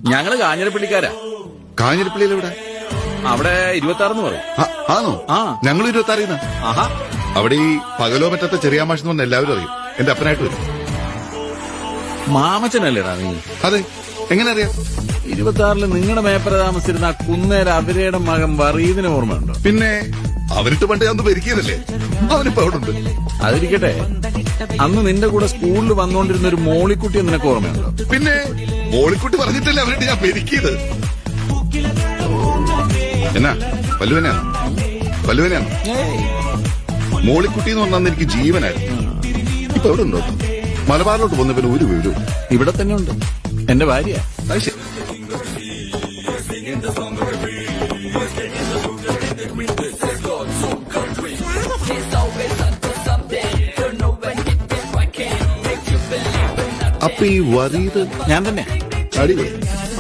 ഞങ്ങള് കാഞ്ഞിരപ്പള്ളിക്കാരാ. കാഞ്ഞിരപ്പള്ളിയിൽ എവിടെ? അവിടെ 26 പറയും. ആണോ? ആ, ഞങ്ങൾ 26. ആഹാ. അവിടെ ഈ പകലോ പറ്റത്തെ ചെറിയ മാഷെന്ന് പറഞ്ഞ എല്ലാവരും അറിയും. എന്റെ അപ്പനായിട്ട് വരും. മാമച്ചനല്ലേടാ നീ? അതെ. എങ്ങനെ അറിയാം? 26 നിങ്ങളുടെ മേപ്പര താമസിച്ചിരുന്ന ആ കുന്നേര അവരയുടെ മകൻ വറീദിന് ഓർമ്മയുണ്ടോ? പിന്നെ അവരിട്ട് പണ്ട് ഞാൻ പെരുക്കിയതല്ലേ. അവനിപ്പോ അവിടെ ഉണ്ട്. അതിരിക്കട്ടെ, അന്ന് നിന്റെ കൂടെ സ്കൂളിൽ വന്നോണ്ടിരുന്ന ഒരു മോളിക്കുട്ടി നിനക്ക് ഓർമ്മയുണ്ടോ? പിന്നെ മോളിക്കുട്ടി പറഞ്ഞിട്ടല്ലേ അവരിട്ട് ഞാൻ പെരുക്കിയത്. എന്നാ വല്ലുവനാണ് മോളിക്കുട്ടി എന്ന് പറഞ്ഞാൽ എനിക്ക് ജീവനായിരുന്നു. ഇപ്പൊ എവിടെ ഉണ്ടോ? മലബാറിലോട്ട് പോകുന്ന പിന്നെ ഒരു വിവരവും. ഇവിടെ തന്നെ ഉണ്ട്. എന്റെ ഭാര്യ. അത് ശരി. അപ്പൊ ഈ വറീദ് ഞാൻ തന്നെ. അടിപൊളി.